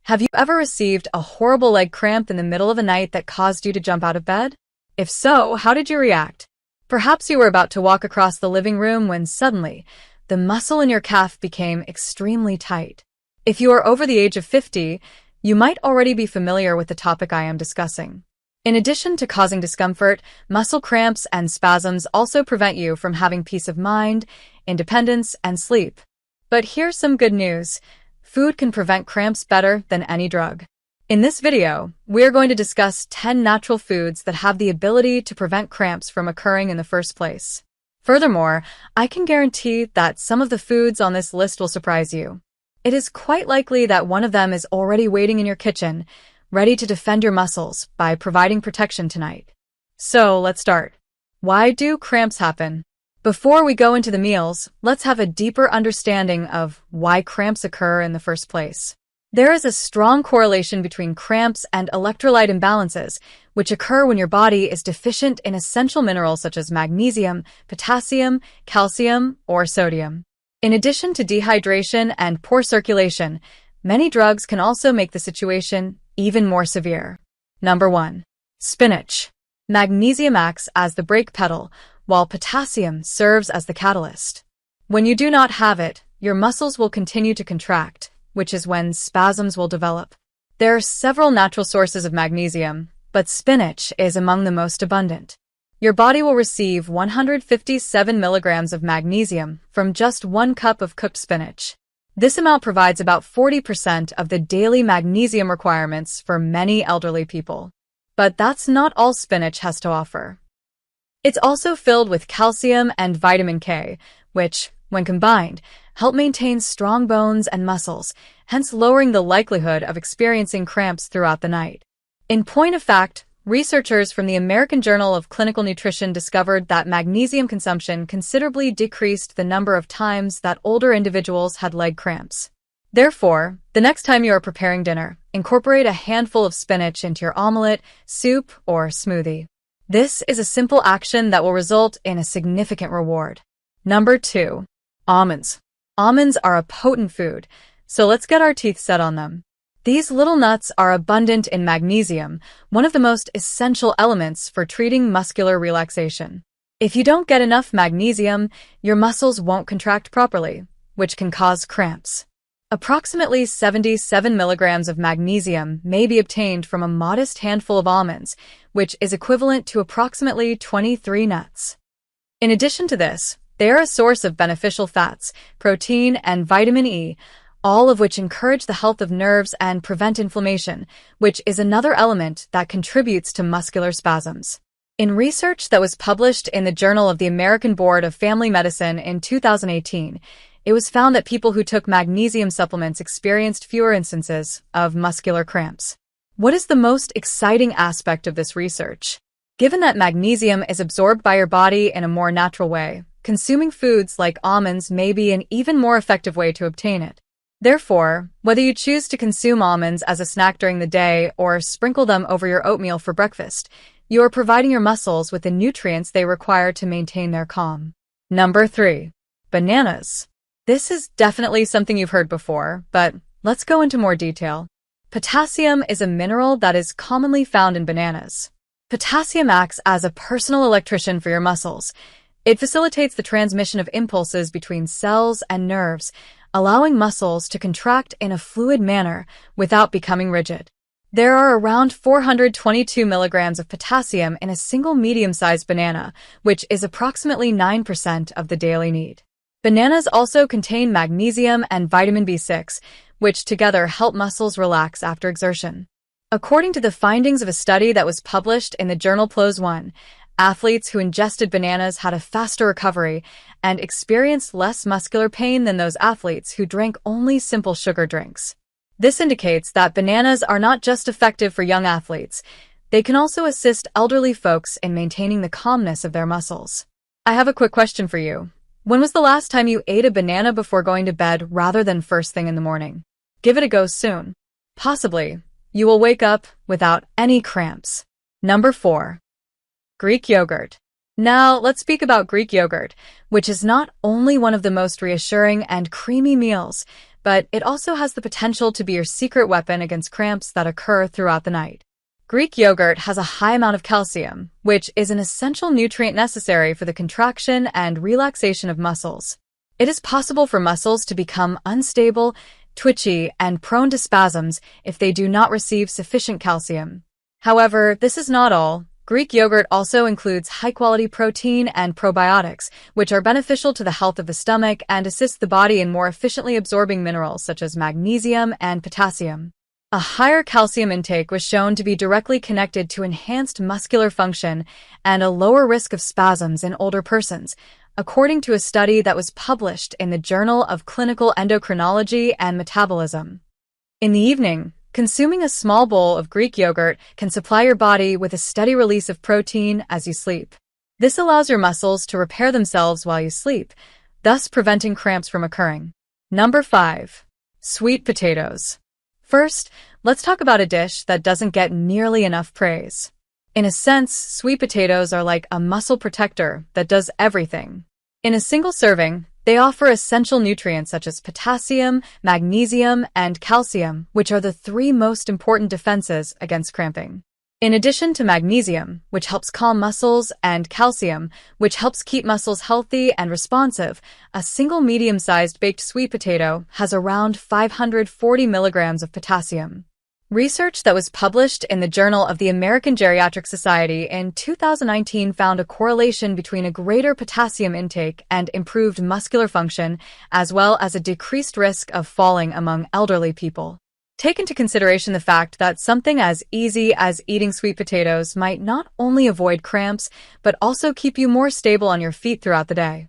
Have you ever received a horrible leg cramp in the middle of a night that caused you to jump out of bed? If so, how did you react? Perhaps you were about to walk across the living room when suddenly, the muscle in your calf became extremely tight. If you are over the age of 50, you might already be familiar with the topic I am discussing. In addition to causing discomfort, muscle cramps and spasms also prevent you from having peace of mind, independence, and sleep. But here's some good news. Food can prevent cramps better than any drug. In this video, we're going to discuss 10 natural foods that have the ability to prevent cramps from occurring in the first place. Furthermore, I can guarantee that some of the foods on this list will surprise you. It is quite likely that one of them is already waiting in your kitchen, ready to defend your muscles by providing protection tonight. So, let's start. Why do cramps happen? Before we go into the meals, let's have a deeper understanding of why cramps occur in the first place. There is a strong correlation between cramps and electrolyte imbalances, which occur when your body is deficient in essential minerals such as magnesium, potassium, calcium, or sodium. In addition to dehydration and poor circulation, many drugs can also make the situation even more severe. Number 1. Spinach. Magnesium acts as the brake pedal, while potassium serves as the catalyst. When you do not have it, your muscles will continue to contract, which is when spasms will develop. There are several natural sources of magnesium, but spinach is among the most abundant. Your body will receive 157 milligrams of magnesium from just 1 cup of cooked spinach. This amount provides about 40% of the daily magnesium requirements for many elderly people. But that's not all spinach has to offer. It's also filled with calcium and vitamin K, which, when combined, help maintain strong bones and muscles, hence lowering the likelihood of experiencing cramps throughout the night. In point of fact, researchers from the American Journal of Clinical Nutrition discovered that magnesium consumption considerably decreased the number of times that older individuals had leg cramps. Therefore, the next time you are preparing dinner, incorporate a handful of spinach into your omelette, soup, or smoothie. This is a simple action that will result in a significant reward. Number 2. Almonds. Almonds are a potent food, so let's get our teeth set on them. These little nuts are abundant in magnesium, one of the most essential elements for treating muscular relaxation. If you don't get enough magnesium, your muscles won't contract properly, which can cause cramps. Approximately 77 milligrams of magnesium may be obtained from a modest handful of almonds, which is equivalent to approximately 23 nuts. In addition to this, they are a source of beneficial fats, protein, and vitamin E, all of which encourage the health of nerves and prevent inflammation, which is another element that contributes to muscular spasms. In research that was published in the Journal of the American Board of Family Medicine in 2018, it was found that people who took magnesium supplements experienced fewer instances of muscular cramps. What is the most exciting aspect of this research? Given that magnesium is absorbed by your body in a more natural way, consuming foods like almonds may be an even more effective way to obtain it. Therefore, whether you choose to consume almonds as a snack during the day or sprinkle them over your oatmeal for breakfast, you are providing your muscles with the nutrients they require to maintain their calm. Number 3. Bananas. This is definitely something you've heard before, but let's go into more detail. Potassium is a mineral that is commonly found in bananas. Potassium acts as a personal electrician for your muscles. It facilitates the transmission of impulses between cells and nerves, allowing muscles to contract in a fluid manner without becoming rigid. There are around 422 milligrams of potassium in a single medium-sized banana, which is approximately 9% of the daily need. Bananas also contain magnesium and vitamin B6, which together help muscles relax after exertion. According to the findings of a study that was published in the journal PLOS One, athletes who ingested bananas had a faster recovery and experienced less muscular pain than those athletes who drank only simple sugar drinks. This indicates that bananas are not just effective for young athletes, they can also assist elderly folks in maintaining the calmness of their muscles. I have a quick question for you. When was the last time you ate a banana before going to bed rather than first thing in the morning? Give it a go soon. Possibly, you will wake up without any cramps. Number 4. Greek yogurt. Now, let's speak about Greek yogurt, which is not only one of the most reassuring and creamy meals, but it also has the potential to be your secret weapon against cramps that occur throughout the night. Greek yogurt has a high amount of calcium, which is an essential nutrient necessary for the contraction and relaxation of muscles. It is possible for muscles to become unstable, twitchy, and prone to spasms if they do not receive sufficient calcium. However, this is not all. Greek yogurt also includes high-quality protein and probiotics, which are beneficial to the health of the stomach and assist the body in more efficiently absorbing minerals such as magnesium and potassium. A higher calcium intake was shown to be directly connected to enhanced muscular function and a lower risk of spasms in older persons, according to a study that was published in the Journal of Clinical Endocrinology and Metabolism. In the evening, consuming a small bowl of Greek yogurt can supply your body with a steady release of protein as you sleep. This allows your muscles to repair themselves while you sleep, thus preventing cramps from occurring. Number 5. Sweet potatoes. First, let's talk about a dish that doesn't get nearly enough praise. In a sense, sweet potatoes are like a muscle protector that does everything. In a single serving, they offer essential nutrients such as potassium, magnesium, and calcium, which are the 3 most important defenses against cramping. In addition to magnesium, which helps calm muscles, and calcium, which helps keep muscles healthy and responsive, a single medium-sized baked sweet potato has around 540 milligrams of potassium. Research that was published in the Journal of the American Geriatric Society in 2019 found a correlation between a greater potassium intake and improved muscular function, as well as a decreased risk of falling among elderly people. Take into consideration the fact that something as easy as eating sweet potatoes might not only avoid cramps, but also keep you more stable on your feet throughout the day.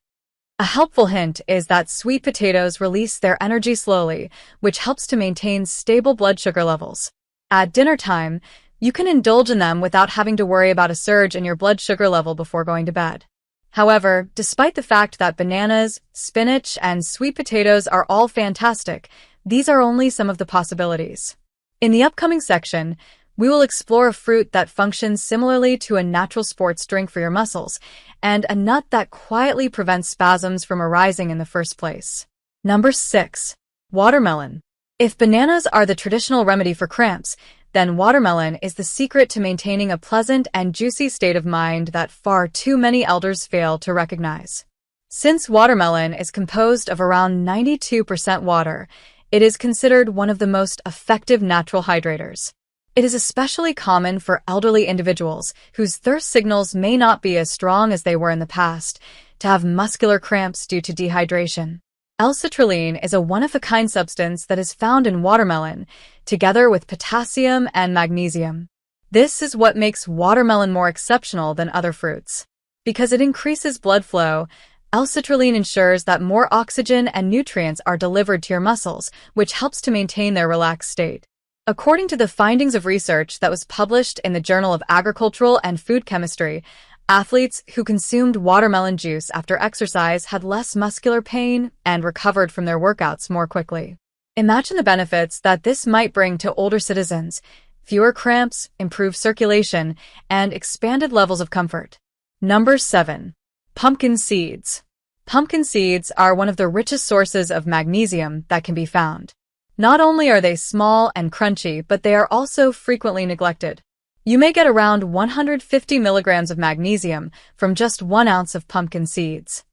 A helpful hint is that sweet potatoes release their energy slowly, which helps to maintain stable blood sugar levels. At dinner time, you can indulge in them without having to worry about a surge in your blood sugar level before going to bed. However, despite the fact that bananas, spinach, and sweet potatoes are all fantastic, these are only some of the possibilities. In the upcoming section, we will explore a fruit that functions similarly to a natural sports drink for your muscles, and a nut that quietly prevents spasms from arising in the first place. Number 6. Watermelon. If bananas are the traditional remedy for cramps, then watermelon is the secret to maintaining a pleasant and juicy state of mind that far too many elders fail to recognize. Since watermelon is composed of around 92% water, it is considered one of the most effective natural hydrators. It is especially common for elderly individuals whose thirst signals may not be as strong as they were in the past to have muscular cramps due to dehydration. L-citrulline is a one-of-a-kind substance that is found in watermelon, together with potassium and magnesium. This is what makes watermelon more exceptional than other fruits. Because it increases blood flow, L-citrulline ensures that more oxygen and nutrients are delivered to your muscles, which helps to maintain their relaxed state. According to the findings of research that was published in the Journal of Agricultural and Food Chemistry, athletes who consumed watermelon juice after exercise had less muscular pain and recovered from their workouts more quickly. Imagine the benefits that this might bring to older citizens: fewer cramps, improved circulation, and expanded levels of comfort. Number 7. Pumpkin seeds. Pumpkin seeds are one of the richest sources of magnesium that can be found. Not only are they small and crunchy, but they are also frequently neglected. You may get around 150 milligrams of magnesium from just 1 ounce of pumpkin seeds.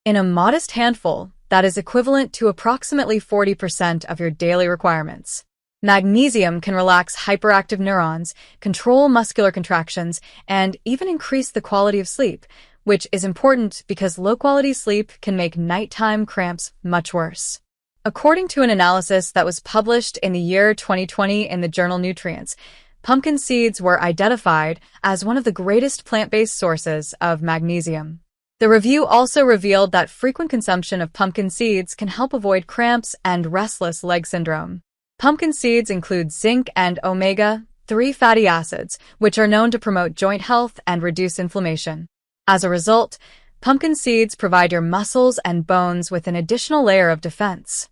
In a modest handful, that is equivalent to approximately 40% of your daily requirements. Magnesium can relax hyperactive neurons, control muscular contractions, and even increase the quality of sleep, which is important because low-quality sleep can make nighttime cramps much worse. According to an analysis that was published in the year 2020 in the journal Nutrients, pumpkin seeds were identified as one of the greatest plant-based sources of magnesium. The review also revealed that frequent consumption of pumpkin seeds can help avoid cramps and restless leg syndrome. Pumpkin seeds include zinc and omega-3 fatty acids, which are known to promote joint health and reduce inflammation. As a result, pumpkin seeds provide your muscles and bones with an additional layer of defense.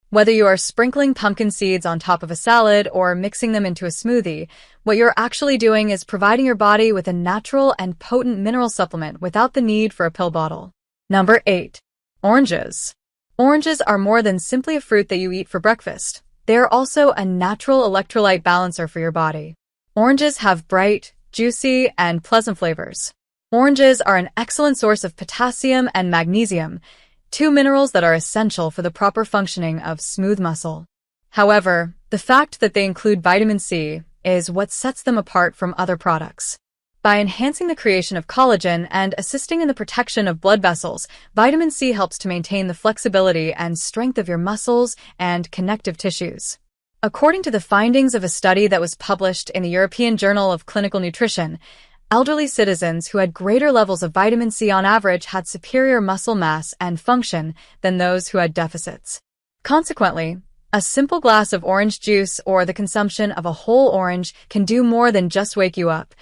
Whether you are sprinkling pumpkin seeds on top of a salad or mixing them into a smoothie, what you're actually doing is providing your body with a natural and potent mineral supplement without the need for a pill bottle. Number 8. Oranges. Oranges are more than simply a fruit that you eat for breakfast. They are also a natural electrolyte balancer for your body. Oranges have bright, juicy, and pleasant flavors. Oranges are an excellent source of potassium and magnesium, two minerals that are essential for the proper functioning of smooth muscle. However, the fact that they include vitamin C is what sets them apart from other products. By enhancing the creation of collagen and assisting in the protection of blood vessels, vitamin C helps to maintain the flexibility and strength of your muscles and connective tissues. According to the findings of a study that was published in the European Journal of Clinical Nutrition, elderly citizens who had greater levels of vitamin C on average had superior muscle mass and function than those who had deficits. Consequently, a simple glass of orange juice or the consumption of a whole orange can do more than just wake you up.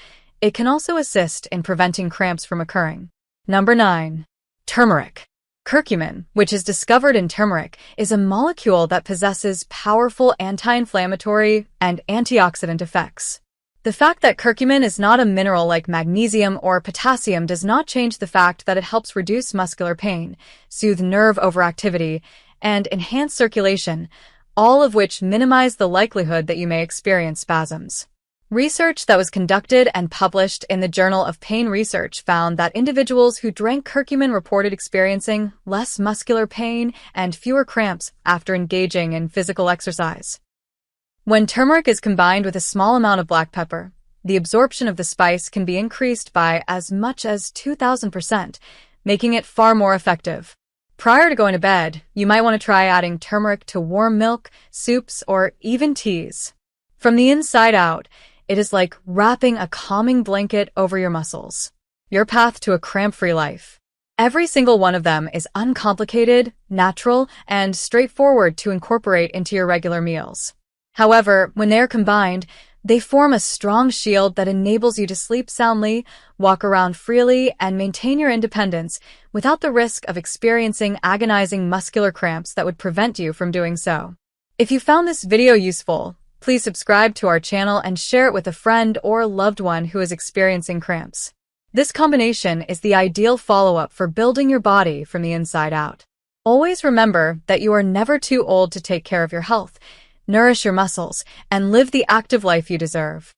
It can also assist in preventing cramps from occurring. Number 9. Turmeric. Curcumin, which is discovered in turmeric, is a molecule that possesses powerful anti-inflammatory and antioxidant effects. The fact that curcumin is not a mineral like magnesium or potassium does not change the fact that it helps reduce muscular pain, soothe nerve overactivity, and enhance circulation, all of which minimize the likelihood that you may experience spasms. Research that was conducted and published in the Journal of Pain Research found that individuals who drank curcumin reported experiencing less muscular pain and fewer cramps after engaging in physical exercise. When turmeric is combined with a small amount of black pepper, the absorption of the spice can be increased by as much as 2,000%, making it far more effective. Prior to going to bed, you might want to try adding turmeric to warm milk, soups, or even teas. From the inside out, it is like wrapping a calming blanket over your muscles. Your path to a cramp-free life. Every single one of them is uncomplicated, natural, and straightforward to incorporate into your regular meals. However, when they are combined, they form a strong shield that enables you to sleep soundly, walk around freely, and maintain your independence without the risk of experiencing agonizing muscular cramps that would prevent you from doing so. If you found this video useful, please subscribe to our channel and share it with a friend or loved one who is experiencing cramps. This combination is the ideal follow-up for building your body from the inside out. Always remember that you are never too old to take care of your health, nourish your muscles, and live the active life you deserve.